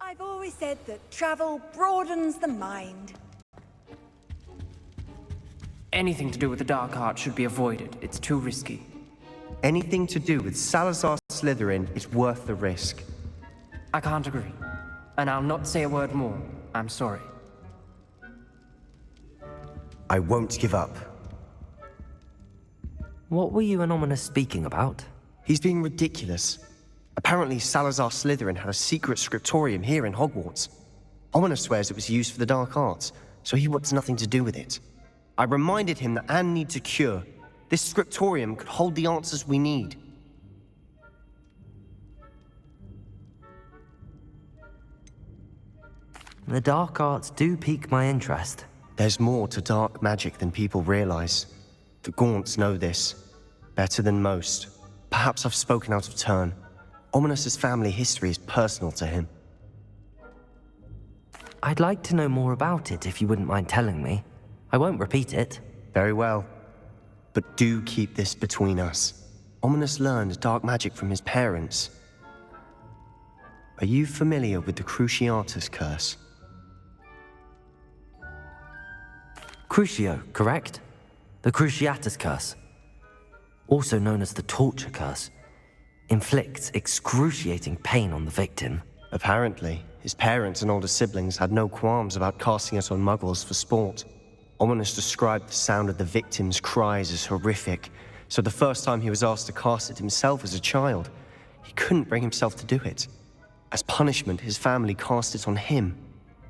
I've always said that travel broadens the mind. Anything to do with the dark art should be avoided. It's too risky. Anything to do with Salazar Slytherin is worth the risk. I can't agree. And I'll not say a word more. I'm sorry. I won't give up. What were you and Ominous speaking about? He's being ridiculous. Apparently Salazar Slytherin had a secret scriptorium here in Hogwarts. Ominous swears it was used for the dark arts, so he wants nothing to do with it. I reminded him that Anne needs a cure. This scriptorium could hold the answers we need. The dark arts do pique my interest. There's more to dark magic than people realize. The Gaunts know this. Better than most. Perhaps I've spoken out of turn. Ominous's family history is personal to him. I'd like to know more about it if you wouldn't mind telling me. I won't repeat it. Very well. But do keep this between us. Ominous learned dark magic from his parents. Are you familiar with the Cruciatus curse? Crucio, correct? The Cruciatus curse, also known as the torture curse, inflicts excruciating pain on the victim. Apparently, his parents and older siblings had no qualms about casting it on muggles for sport. Ominous described the sound of the victim's cries as horrific, so the first time he was asked to cast it himself as a child, he couldn't bring himself to do it. As punishment, his family cast it on him.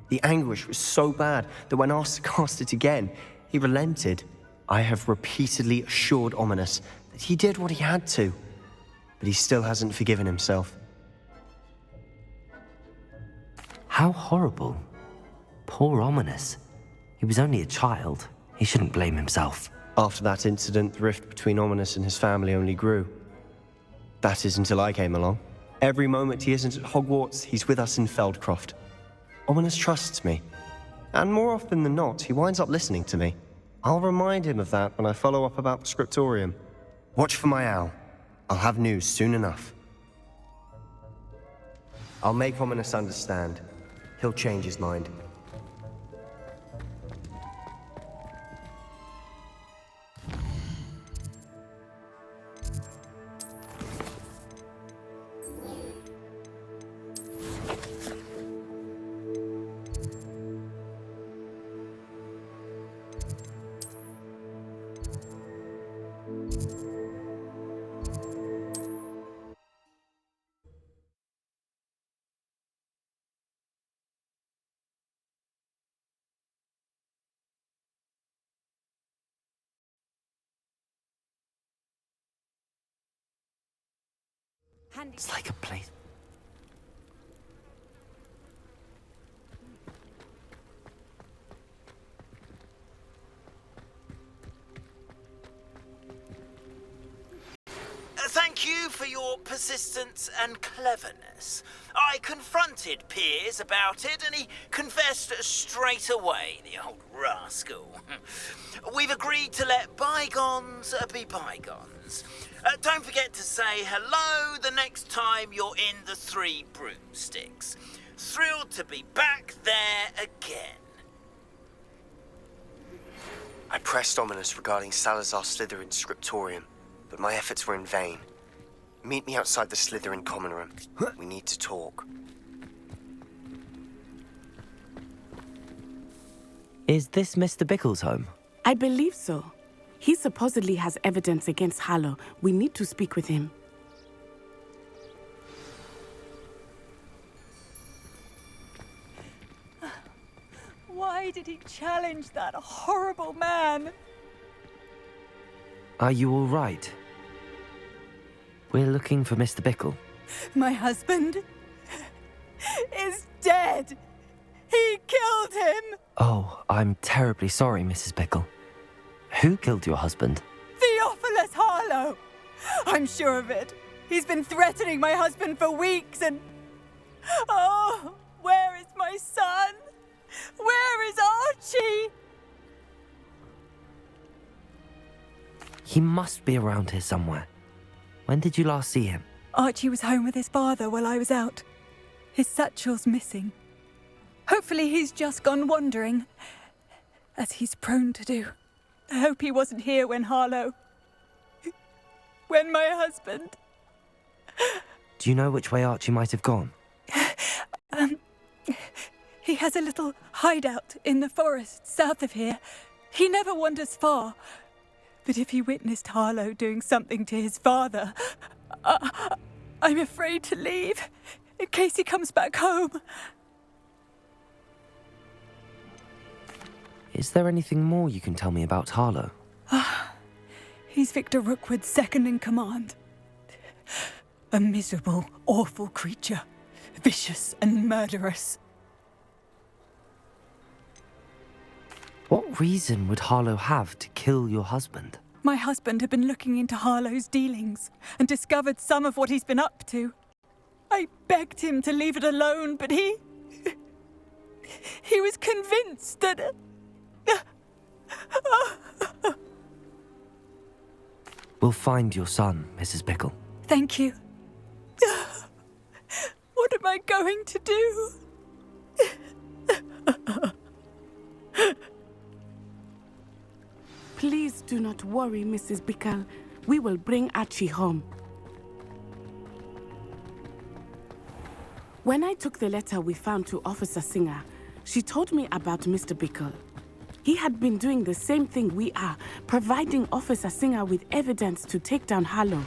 The anguish was so bad that when asked to cast it again, he relented. I have repeatedly assured Ominous that he did what he had to, but he still hasn't forgiven himself. How horrible. Poor Ominous. He was only a child. He shouldn't blame himself. After that incident, the rift between Ominous and his family only grew. That is until I came along. Every moment he isn't at Hogwarts, he's with us in Feldcroft. Ominous trusts me. And more often than not, he winds up listening to me. I'll remind him of that when I follow up about the Scriptorium. Watch for my owl. I'll have news soon enough. I'll make Ominous understand. He'll change his mind. It's like a place. Thank you for your persistence and cleverness. I confronted Piers about it, and he confessed straight away, the old rascal. We've agreed to let bygones be bygones. Don't forget to say hello the next time you're in the Three Broomsticks. Thrilled to be back there again. I pressed Ominous regarding Salazar Slytherin's Scriptorium, but my efforts were in vain. Meet me outside the Slytherin common room. We need to talk. Is this Mr. Bickle's home? I believe so. He supposedly has evidence against Hallow. We need to speak with him. Why did he challenge that horrible man? Are you all right? We're looking for Mr. Bickle. My husband is dead. He killed him. Oh, I'm terribly sorry, Mrs. Bickle. Who killed your husband? Theophilus Harlow. I'm sure of it. He's been threatening my husband for weeks and... Oh, where is my son? Where is Archie? He must be around here somewhere. When did you last see him? Archie was home with his father while I was out. His satchel's missing. Hopefully he's just gone wandering, as he's prone to do. I hope he wasn't here when when my husband... Do you know which way Archie might have gone? He has a little hideout in the forest south of here. He never wanders far. But if he witnessed Harlow doing something to his father, I'm afraid to leave, in case he comes back home. Is there anything more you can tell me about Harlow? He's Victor Rookwood's second in command. A miserable, awful creature. Vicious and murderous. What reason would Harlow have to kill your husband? My husband had been looking into Harlow's dealings and discovered some of what he's been up to. I begged him to leave it alone, but he was convinced that... We'll find your son, Mrs. Bickle. Thank you. What am I going to do? Please do not worry, Mrs. Bickle. We will bring Archie home. When I took the letter we found to Officer Singer, she told me about Mr. Bickle. He had been doing the same thing we are, providing Officer Singer with evidence to take down Harlow.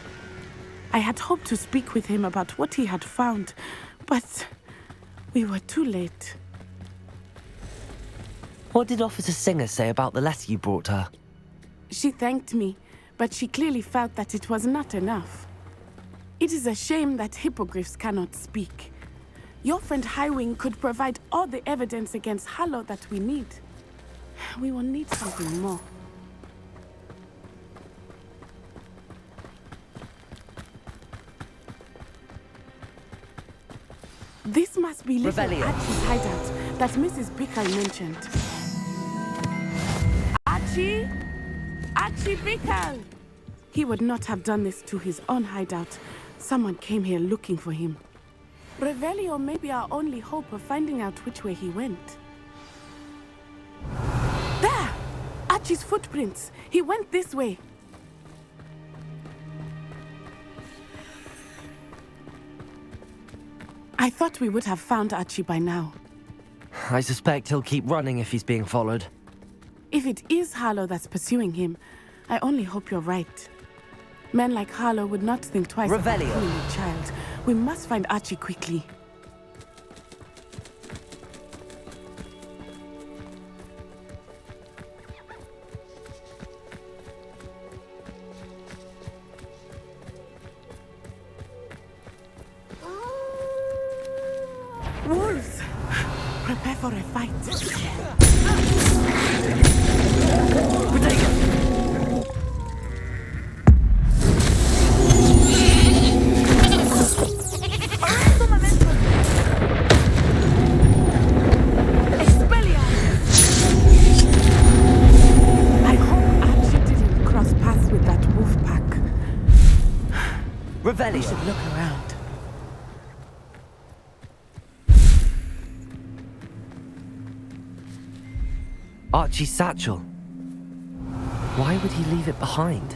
I had hoped to speak with him about what he had found, but we were too late. What did Officer Singer say about the letter you brought her? She thanked me, but she clearly felt that it was not enough. It is a shame that hippogriffs cannot speak. Your friend Highwing could provide all the evidence against Harlow that we need. We will need something more. This must be little Revelio. Archie's hideout that Mrs. Bickle mentioned. Archie? Archie Bickle! He would not have done this to his own hideout. Someone came here looking for him. Revelio may be our only hope of finding out which way he went. There! Archie's footprints. He went this way. I thought we would have found Archie by now. I suspect he'll keep running if he's being followed. If it is Harlow that's pursuing him, I only hope you're right. Men like Harlow would not think twice about Revelio. killing a child. We must find Archie quickly. Wolves! Prepare for a fight. I hope Archie didn't cross paths with that wolf pack. We Revelio. should look around. Archie's satchel. Why would he leave it behind?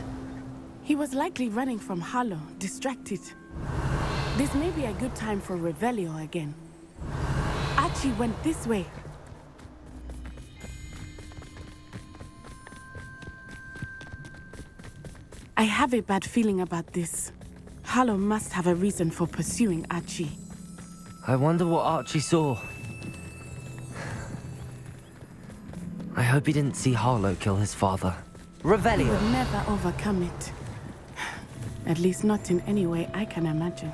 He was likely running from Harlow, distracted. This may be a good time for Revelio again. Archie went this way. I have a bad feeling about this. Harlow must have a reason for pursuing Archie. I wonder what Archie saw. I hope he didn't see Harlow kill his father. He Revelio. will never overcome it. At least not in any way I can imagine.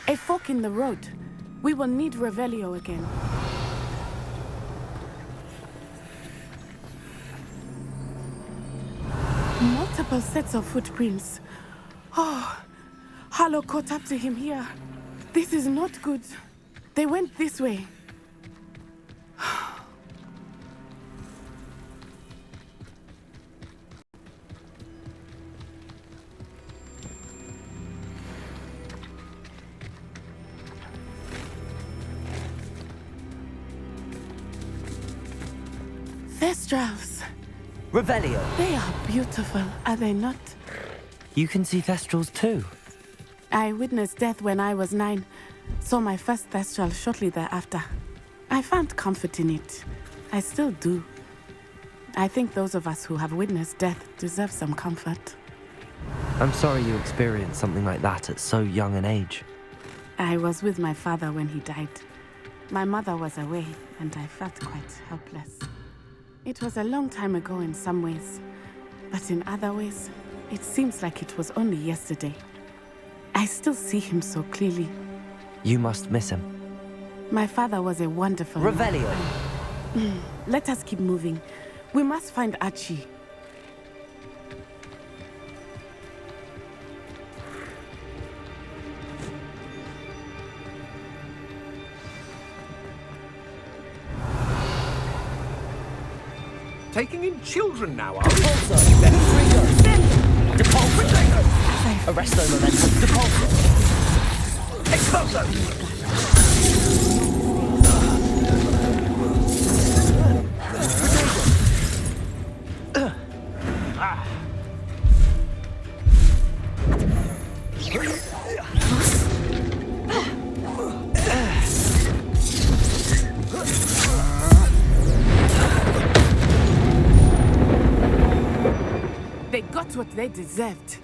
A fork in the road. We will need Revelio again. Multiple sets of footprints. Oh, Harlow caught up to him here. This is not good. They went this way. Thestrals. Revelio. They are beautiful, are they not? You can see Thestrals too. I witnessed death when I was 9. Saw my first Thestral shortly thereafter. I found comfort in it. I still do. I think those of us who have witnessed death deserve some comfort. I'm sorry you experienced something like that at so young an age. I was with my father when he died. My mother was away, and I felt quite helpless. It was a long time ago in some ways, but in other ways, it seems like it was only yesterday. I still see him so clearly. You must miss him. My father was a wonderful man. Revelio. Let us keep moving. We must find Archie. Taking in children now, are we? Arresto momentum. Depulso. Expulso! They got what they deserved.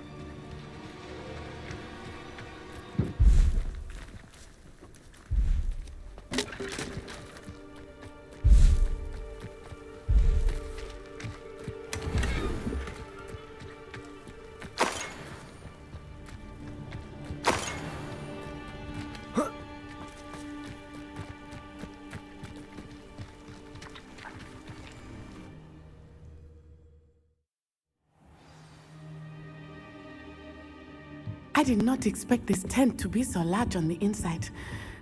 I did not expect this tent to be so large on the inside.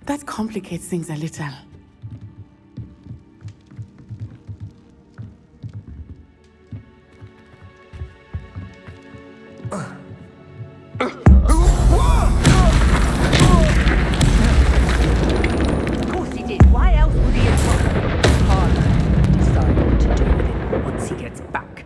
That complicates things a little. Of course he did. Why else would he have gone? Hard. Decide what to do with him once he gets back.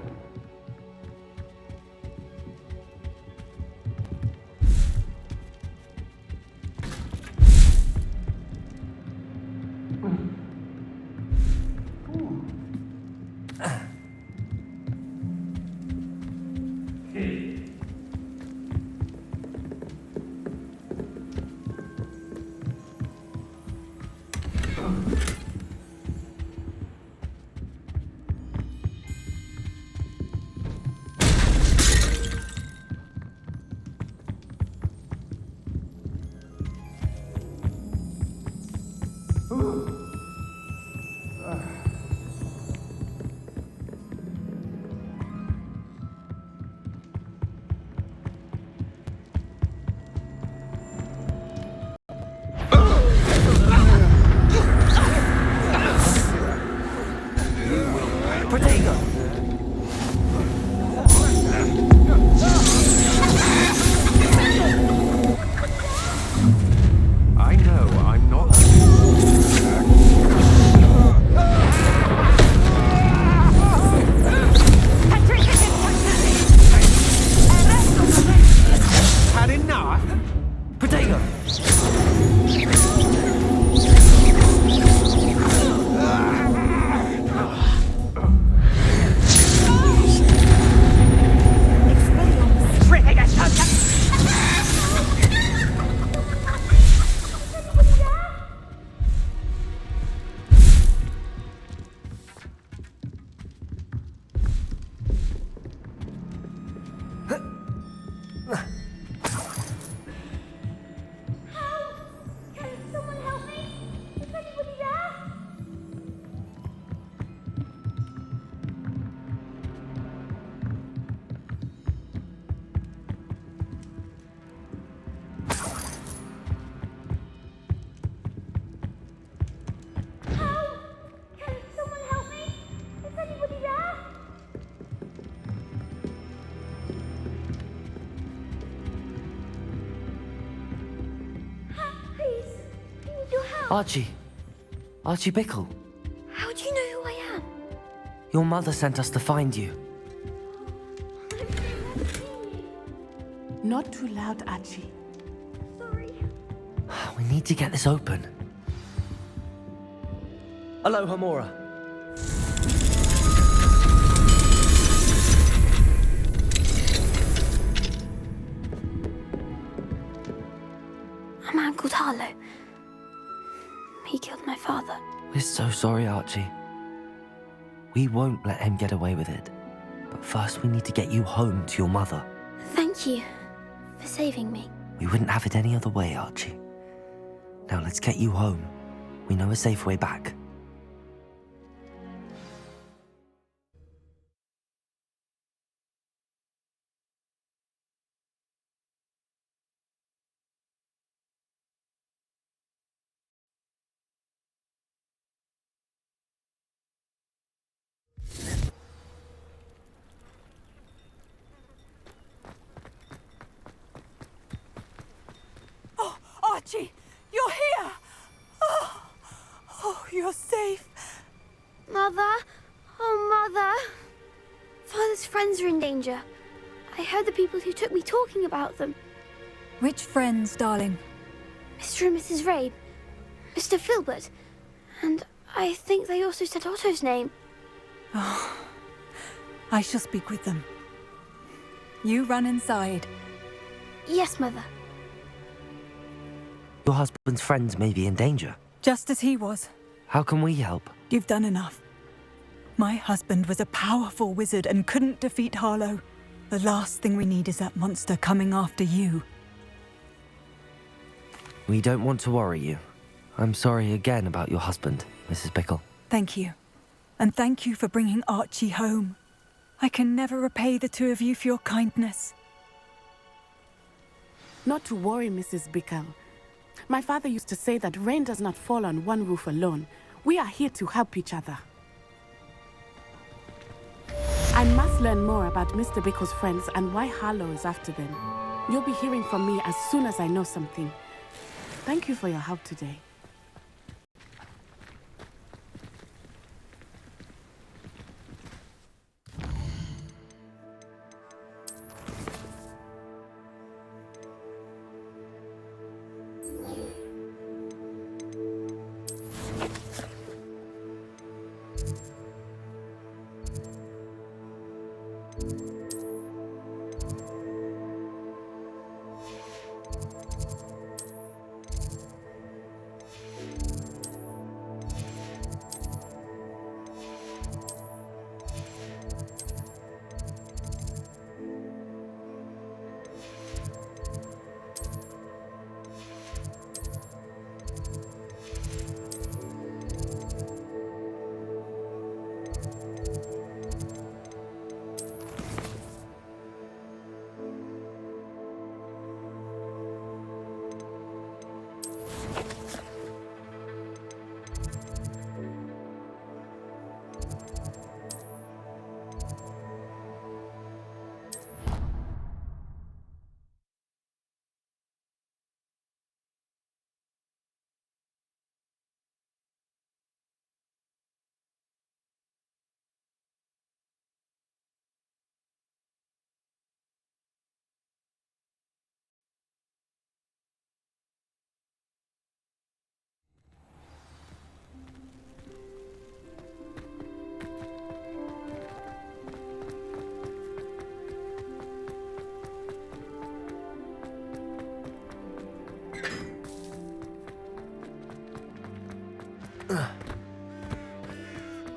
I know, I'm not... Had enough? Protego! Archie. Archie Bickle. How do you know who I am? Your mother sent us to find you. Not too loud, Archie. We need to get this open. Hello, Hamora. A man called Harlow. He killed my father. We're so sorry, Archie. We won't let him get away with it. But first we need to get you home to your mother. Thank you for saving me. We wouldn't have it any other way, Archie. Now let's get you home. We know a safe way back. Archie, you're here! Oh, you're safe. Mother? Oh, Mother. Father's friends are in danger. I heard the people who took me talking about them. Which friends, darling? Mr. and Mrs. Rabe, Mr. Filbert, and I think they also said Otto's name. Oh, I shall speak with them. You run inside. Yes, Mother. Your husband's friends may be in danger. Just as he was. How can we help? You've done enough. My husband was a powerful wizard and couldn't defeat Harlow. The last thing we need is that monster coming after you. We don't want to worry you. I'm sorry again about your husband, Mrs. Bickle. Thank you. And thank you for bringing Archie home. I can never repay the two of you for your kindness. Not to worry, Mrs. Bickle. My father used to say that rain does not fall on one roof alone. We are here to help each other. I must learn more about Mr. Bickle's friends and why Harlow is after them. You'll be hearing from me as soon as I know something. Thank you for your help today.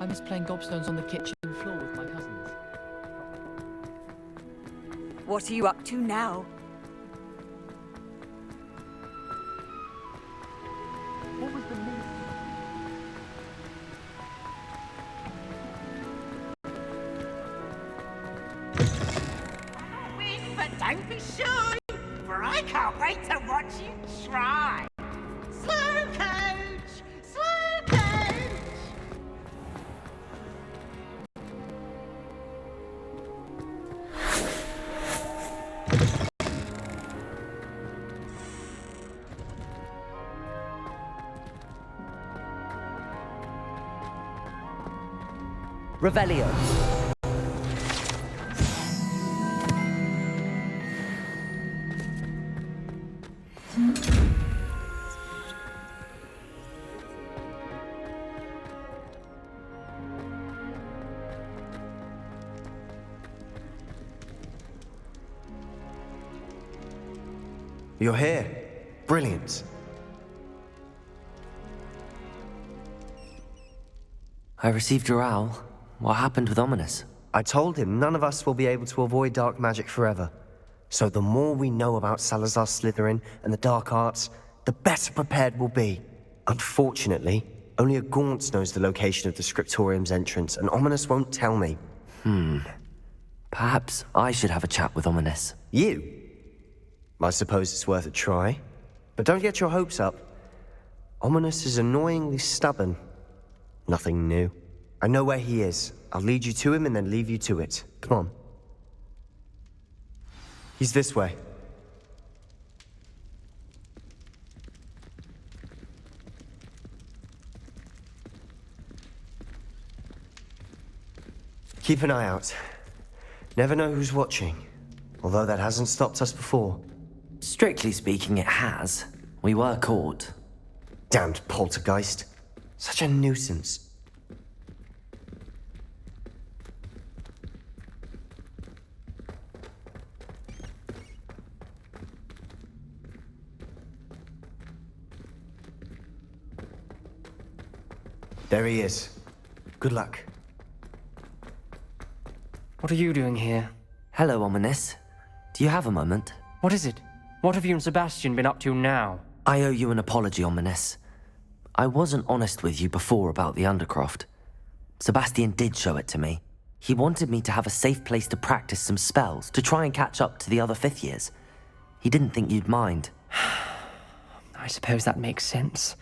I miss playing gobstones on the kitchen floor with my cousins. What are you up to now? What was the name? But don't be shy, for I can't wait to watch you try. Slow coach! Slow coach! Revelio. You're here. Brilliant. I received your owl. What happened with Ominous? I told him none of us will be able to avoid dark magic forever. So the more we know about Salazar Slytherin and the dark arts, the better prepared we'll be. Unfortunately, only a Gaunt knows the location of the Scriptorium's entrance, and Ominous won't tell me. Perhaps I should have a chat with Ominous. You? I suppose it's worth a try. But don't get your hopes up. Ominous is annoyingly stubborn. Nothing new. I know where he is. I'll lead you to him and then leave you to it. Come on. He's this way. Keep an eye out. Never know who's watching. Although that hasn't stopped us before. Strictly speaking, it has. We were caught. Damned poltergeist. Such a nuisance. There he is. Good luck. What are you doing here? Hello, Ominous. Do you have a moment? What is it? What have you and Sebastian been up to now? I owe you an apology, Ominous. I wasn't honest with you before about the Undercroft. Sebastian did show it to me. He wanted me to have a safe place to practice some spells, to try and catch up to the other fifth years. He didn't think you'd mind. I suppose that makes sense.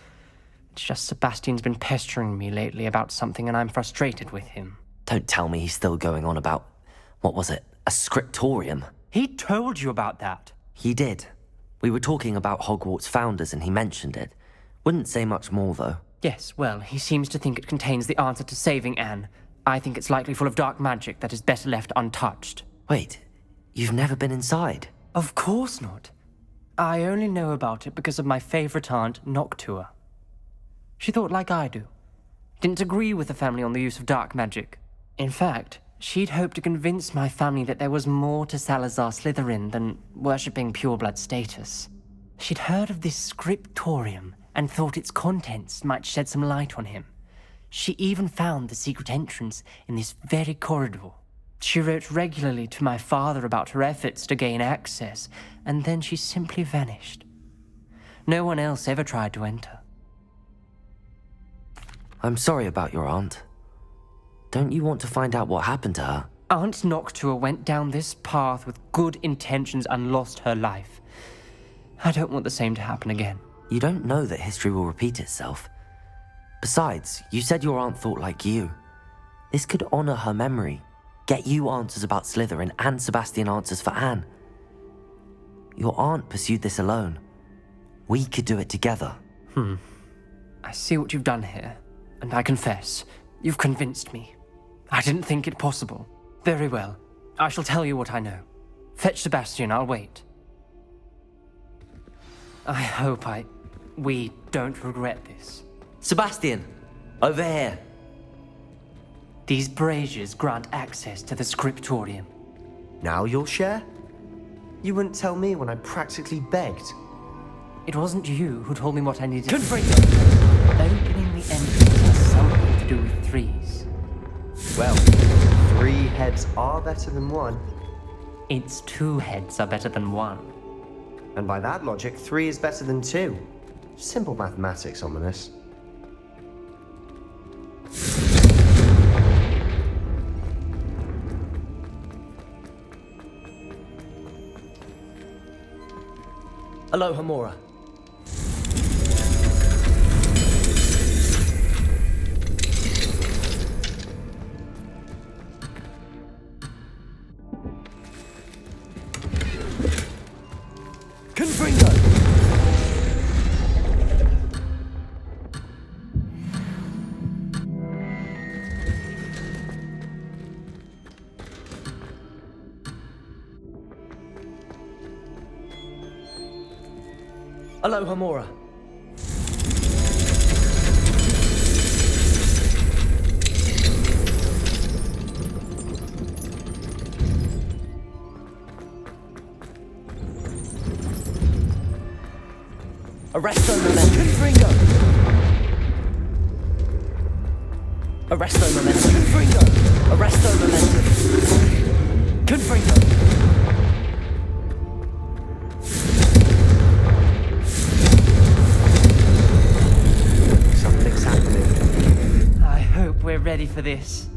It's just Sebastian's been pestering me lately about something and I'm frustrated with him. Don't tell me he's still going on about, what was it, a scriptorium? He told you about that. He did. We were talking about Hogwarts founders and he mentioned it. Wouldn't say much more, though. Yes, well, he seems to think it contains the answer to saving Anne. I think it's likely full of dark magic that is better left untouched. Wait, you've never been inside? Of course not. I only know about it because of my favorite aunt, Noctua. She thought like I do. Didn't agree with the family on the use of dark magic. In fact, she'd hoped to convince my family that there was more to Salazar Slytherin than worshipping pureblood status. She'd heard of this scriptorium and thought its contents might shed some light on him. She even found the secret entrance in this very corridor. She wrote regularly to my father about her efforts to gain access, and then she simply vanished. No one else ever tried to enter. I'm sorry about your aunt. Don't you want to find out what happened to her? Aunt Noctua went down this path with good intentions and lost her life. I don't want the same to happen again. You don't know that history will repeat itself. Besides, you said your aunt thought like you. This could honor her memory, get you answers about Slytherin and Sebastian answers for Anne. Your aunt pursued this alone. We could do it together. I see what you've done here, and I confess, you've convinced me. I didn't think it possible. Very well. I shall tell you what I know. Fetch Sebastian, I'll wait. I hope we don't regret this. Sebastian, over here. These braziers grant access to the scriptorium. Now you'll share? You wouldn't tell me when I practically begged. It wasn't you who told me what I needed. Confringo! Opening the entrance has something to do with threes. Well, 3 heads are better than 1. Its 2 heads are better than 1. And by that logic, 3 is better than 2. Simple mathematics, Ominous. Aloha, Mora. Confringo! Aloha Mora. Arresto momentum. Confringo. Arresto momentum. Confringo. Arresto momentum. Confringo. Something's happening. I hope we're ready for this.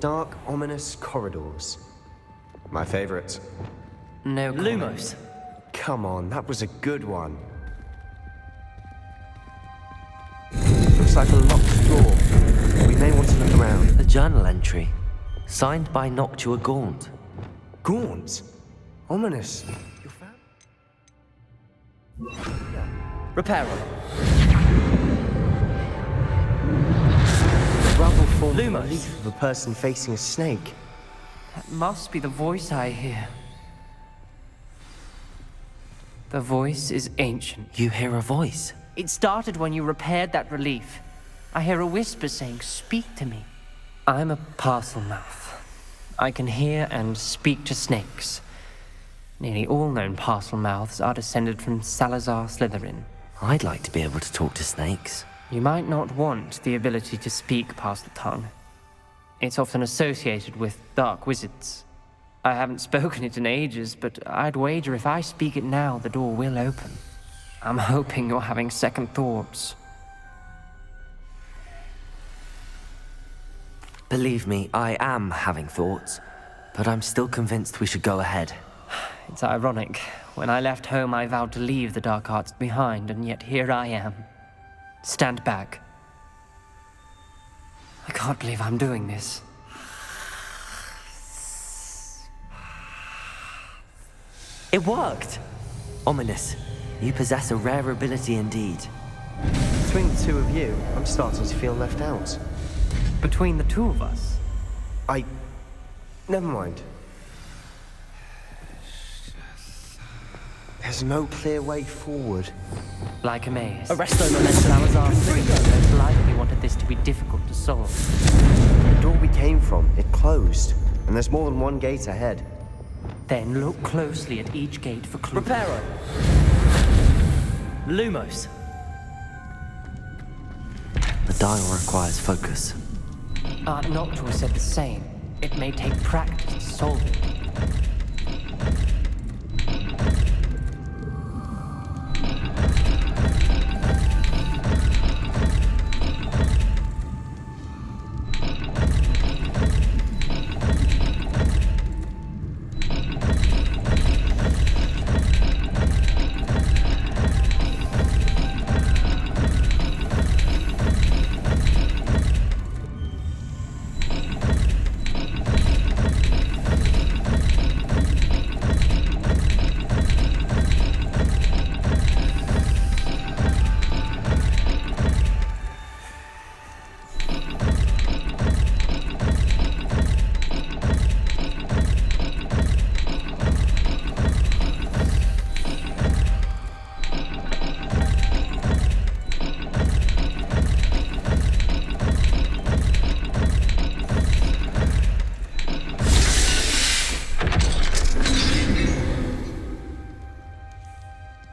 Dark, ominous corridors. My favorite. No Lumos. Come on, that was a good one. Looks like a locked door. We may want to look around. A journal entry. Signed by Noctua Gaunt. Gaunt? Ominous. You found? Reparo. Rubble formed Lumos. the leaf of a person facing a snake. That must be the voice I hear. The voice is ancient. You hear a voice. It started when you repaired that relief. I hear a whisper saying, "Speak to me." I'm a parcel mouth. I can hear and speak to snakes. Nearly all known parcel mouths are descended from SALAZAR Slytherin. I'd like to be able to talk to snakes. You might not want the ability to speak parcel tongue. It's often associated with dark wizards. I haven't spoken it in ages, but I'd wager if I speak it now, the door will open. I'm hoping you're having second thoughts. Believe me, I am having thoughts, but I'm still convinced we should go ahead. It's ironic. When I left home, I vowed to leave the dark arts behind, and yet here I am. Stand back. I can't believe I'm doing this. It worked! Ominous. You possess a rare ability indeed. Between the two of you, I'm starting to feel left out. Between the two of us? Never mind. There's no clear way forward. Like a maze. Arresto momentum. Salazar Slytherin most likely wanted this to be difficult to solve. The door we came from, it closed. And there's more than one gate ahead. Then look closely at each gate for clues. Reparo. Lumos. The dial requires focus. Aunt Noctua said the same. It may take practice to solve it.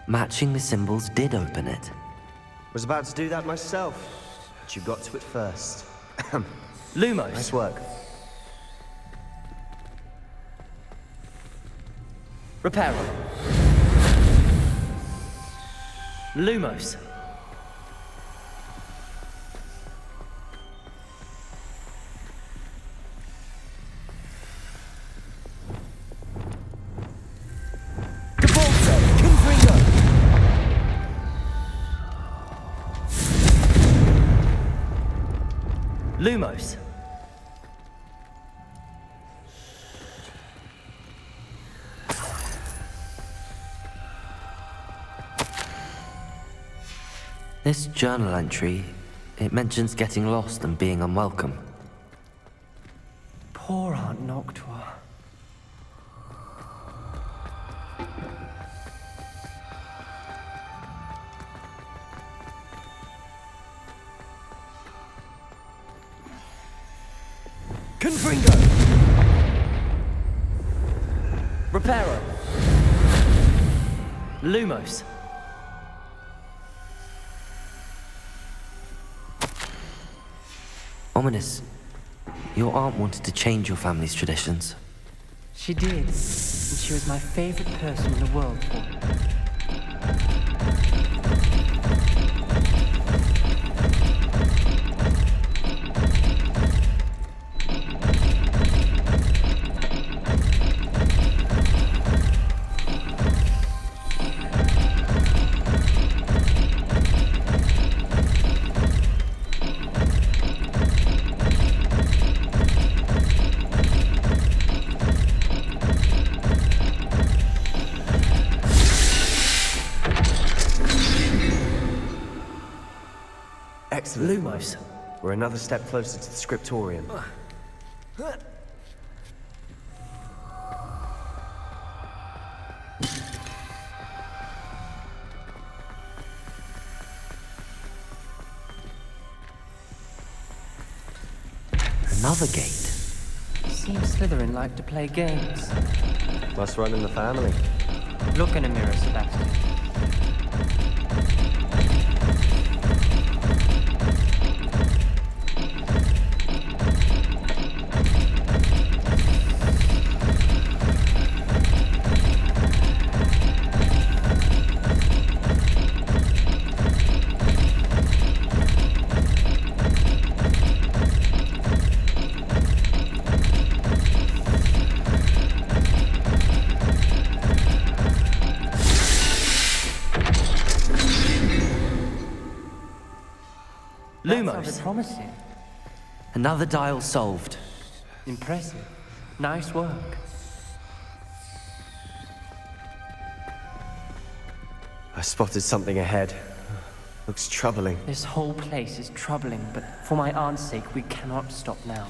Matching the symbols did open it. Was about to do that myself, but you got to it first. Lumos. Nice work. Reparo. Lumos. Lumos. This journal entry, it mentions getting lost and being unwelcome. Poor Aunt Noctua. Confringo! Reparo! Lumos! Ominous, your aunt wanted to change your family's traditions. She did, and she was my favorite person in the world for it. Excellent. Lumos. We're another step closer to the Scriptorium. Another gate. Seems Slytherin like to play games. Must run in the family. Look in a mirror, Sebastian. That sounded promising. Another dial solved. Impressive. Nice work. I spotted something ahead. Looks troubling. This whole place is troubling, but for my aunt's sake, we cannot stop now.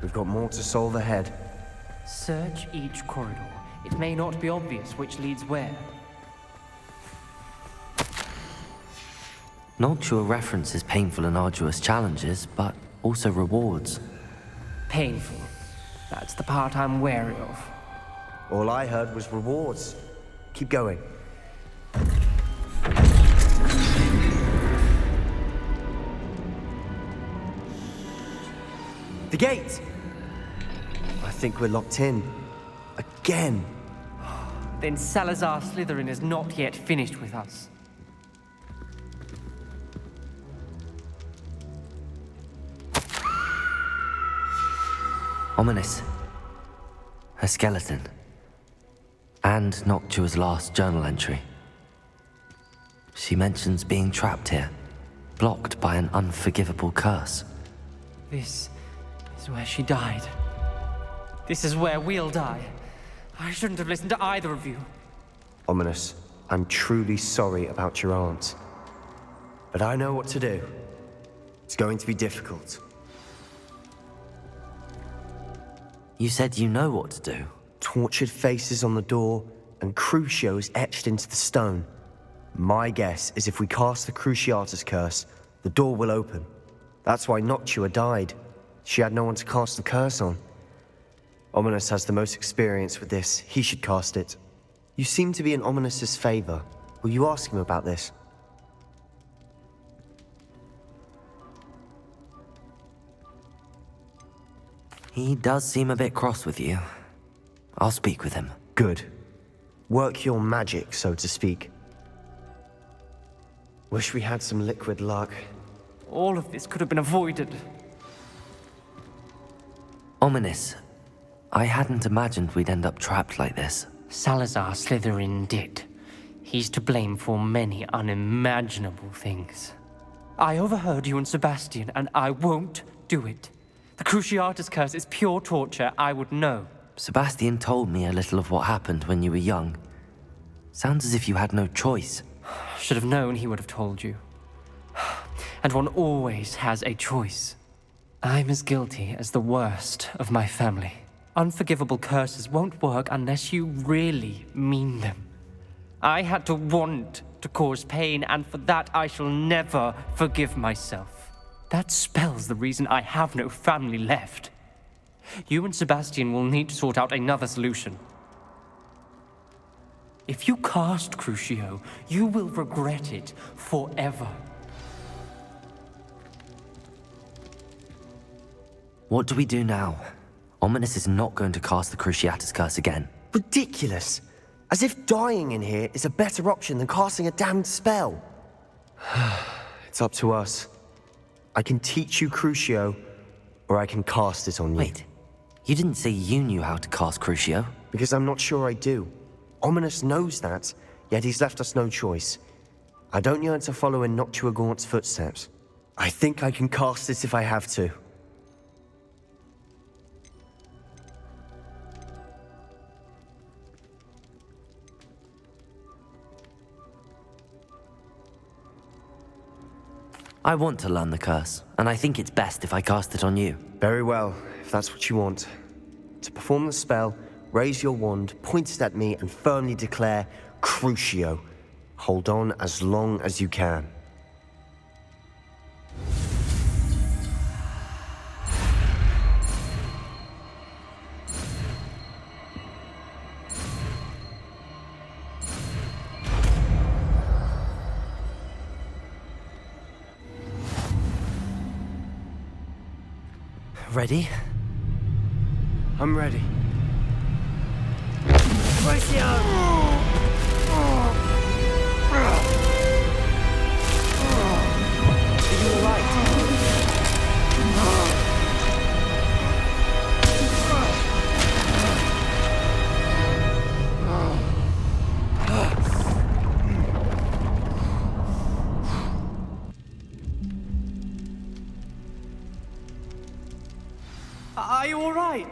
We've got more to solve ahead. Search each corridor. It may not be obvious which leads where. Noctua references painful and arduous challenges, but also rewards. Painful. That's the part I'm wary of. All I heard was rewards. Keep going. The gate! I think we're locked in. Again. Then Salazar Slytherin is not yet finished with us. Ominous. Her skeleton. And Noctua's last journal entry. She mentions being trapped here, blocked by an unforgivable curse. This is where she died. This is where we'll die. I shouldn't have listened to either of you. Ominous, I'm truly sorry about your aunt. But I know what to do. It's going to be difficult. You said you know what to do. Tortured faces on the door and Crucios etched into the stone. My guess is if we cast the Cruciatus curse, the door will open. That's why Noctua died. She had no one to cast the curse on. Ominous has the most experience with this. He should cast it. You seem to be in Ominous's favor. Will you ask him about this? He does seem a bit cross with you. I'll speak with him. Good. Work your magic, so to speak. Wish we had some liquid luck. All of this could have been avoided. Ominous. I hadn't imagined we'd end up trapped like this. Salazar Slytherin did. He's to blame for many unimaginable things. I overheard you and Sebastian, and I won't do it. The Cruciatus curse is pure torture. I would know. Sebastian told me a little of what happened when you were young. Sounds as if you had no choice. Should have known he would have told you. And one always has a choice. I'm as guilty as the worst of my family. Unforgivable curses won't work unless you really mean them. I had to want to cause pain, and for that I shall never forgive myself. That spell's the reason I have no family left. You and Sebastian will need to sort out another solution. If you cast Crucio, you will regret it forever. What do we do now? Ominous is not going to cast the Cruciatus Curse again. Ridiculous! As if dying in here is a better option than casting a damned spell. It's up to us. I can teach you Crucio, or I can cast it on you. Wait, you didn't say you knew how to cast Crucio? Because I'm not sure I do. Ominous knows that, yet he's left us no choice. I don't yearn to follow in Noctua Gaunt's footsteps. I think I can cast it if I have to. I want to learn the curse, and I think it's best if I cast it on you. Very well, if that's what you want. To perform the spell, raise your wand, point it at me, and firmly declare, Crucio. Hold on as long as you can. Ready? I'm ready. Are you all right?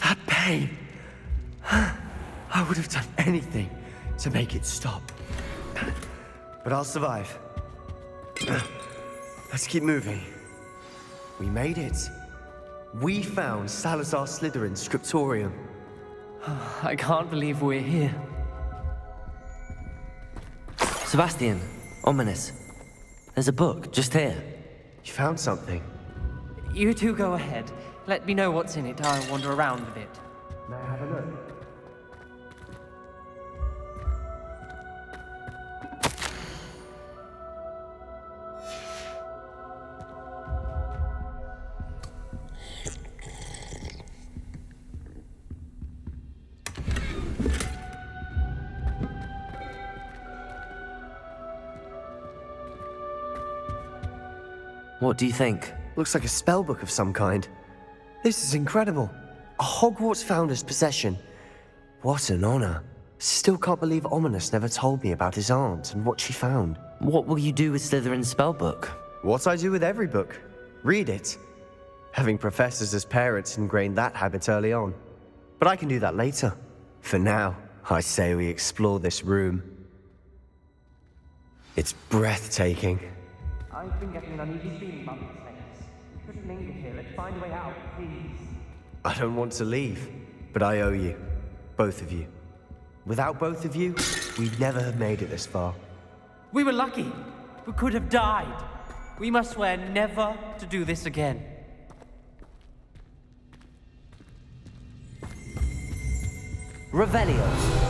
That pain. I would have done anything to make it stop. But I'll survive. Let's keep moving. We made it. We found Salazar Slytherin's Scriptorium. I can't believe we're here. Sebastian, Ominous. There's a book just here. You found something. You two go ahead. Let me know what's in it. I'll wander around a bit. May I have a look? What do you think? Looks like a spellbook of some kind. This is incredible. A Hogwarts founder's possession. What an honor. Still can't believe Ominous never told me about his aunt and what she found. What will you do with Slytherin's spellbook? What I do with every book. Read it. Having professors as parents ingrained that habit early on. But I can do that later. For now, I say we explore this room. It's breathtaking. I've been getting an uneasy feeling about this place. We shouldn't linger here. Let's find a way out, please. I don't want to leave, but I owe you. Both of you. Without both of you, we'd never have made it this far. We were lucky. We could have died. We must swear never to do this again. Revelio.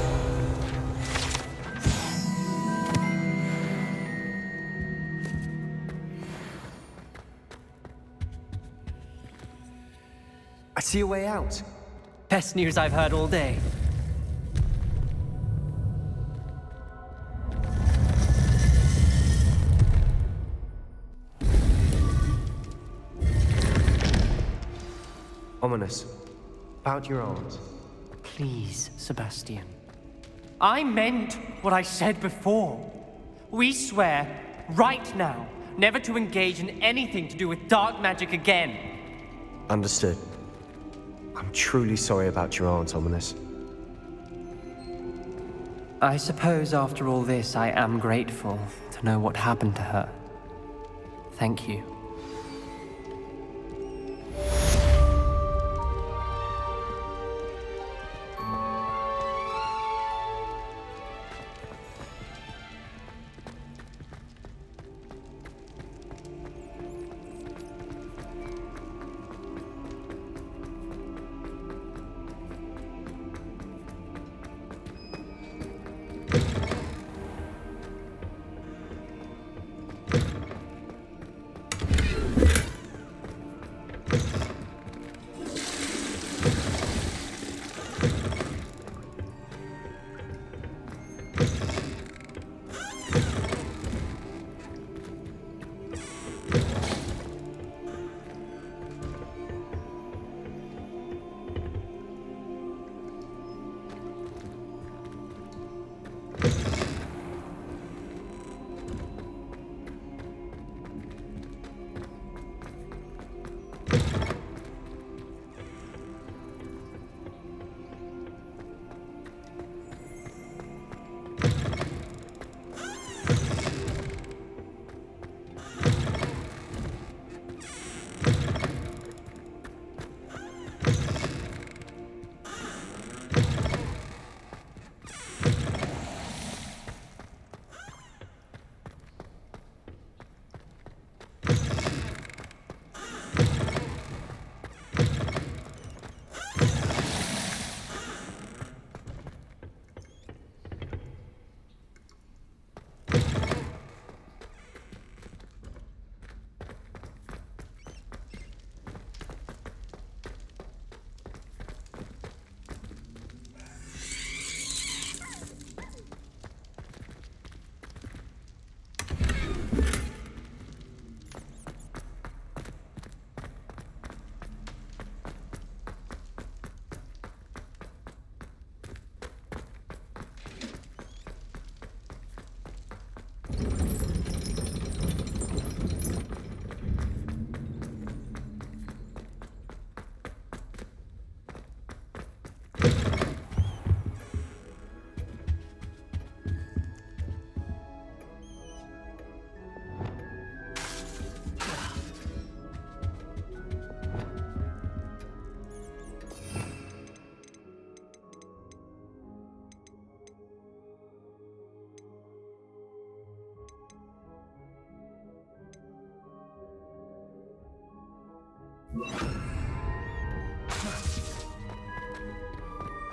I see a way out. Best news I've heard all day. Ominous. About your aunt. Please, Sebastian. I meant what I said before. We swear, right now, never to engage in anything to do with dark magic again. Understood. I'm truly sorry about your aunt, Ominous. I suppose after all this, I am grateful to know what happened to her. Thank you.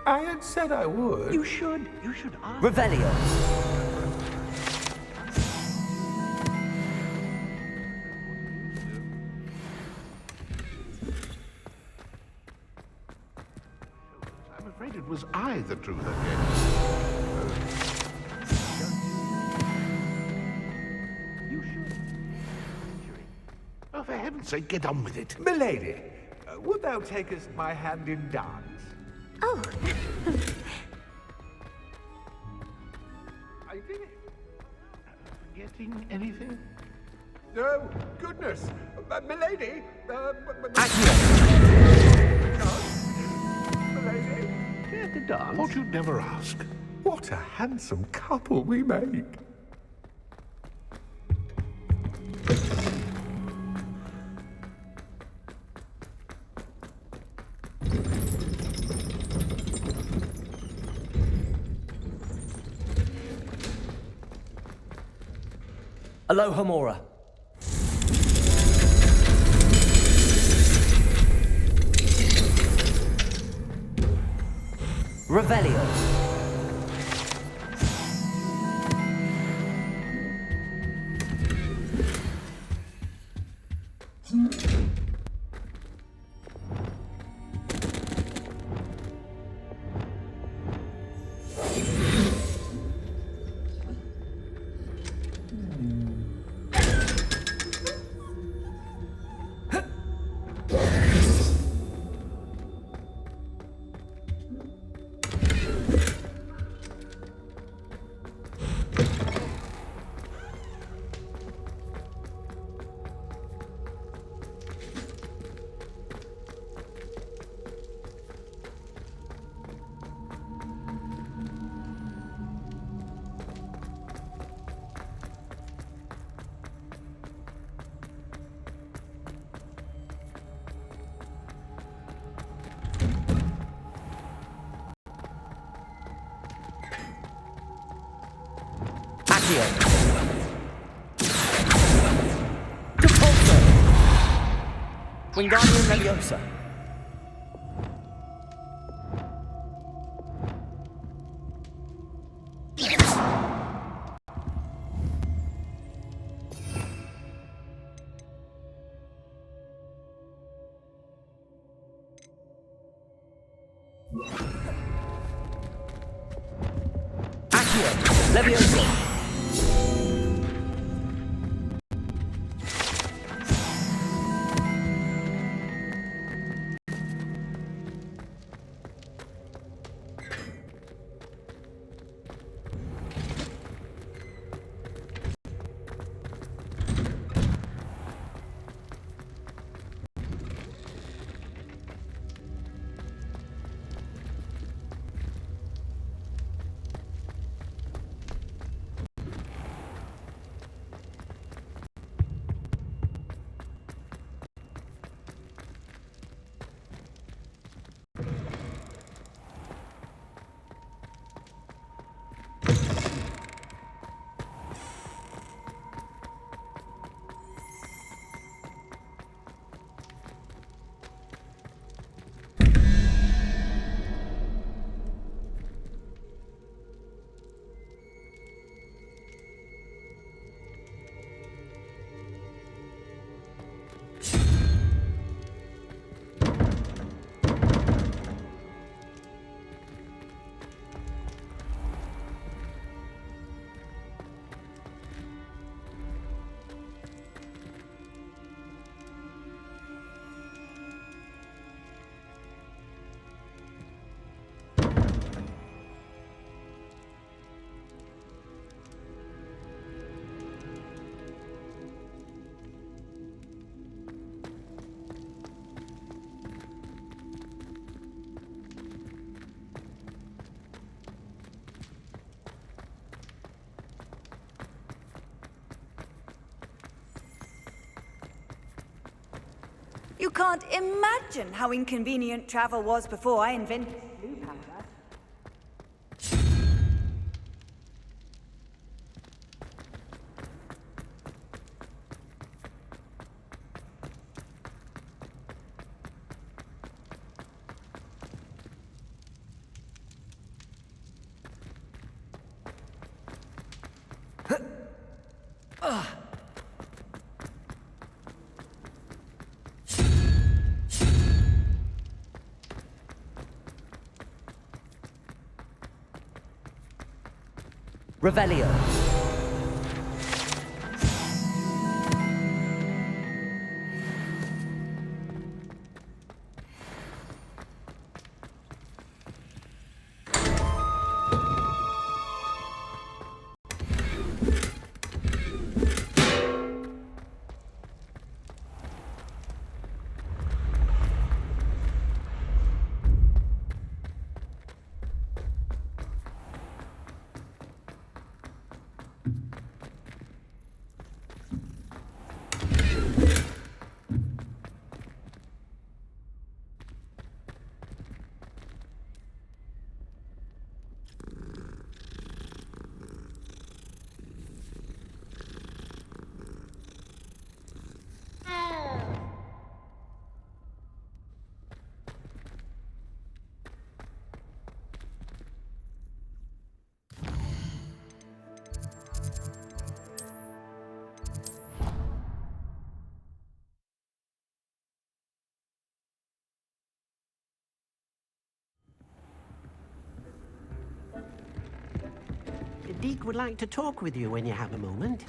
I had said I would. You should ask. Revelio. I'm afraid it was I that drew her dead. You should. Oh, for heaven's sake, get on with it. Milady, would thou takest my hand in dance? Oh, I think... Forgetting anything? No, goodness. Milady, Milady? Care to dance? Thought you'd never ask. What a handsome couple we make. Aloha Mora. Revelio. Wingardium Leviosa. Accio Leviosa. You can't imagine how inconvenient travel was before I invented blue powder. Revelio. Deek would like to talk with you when you have a moment.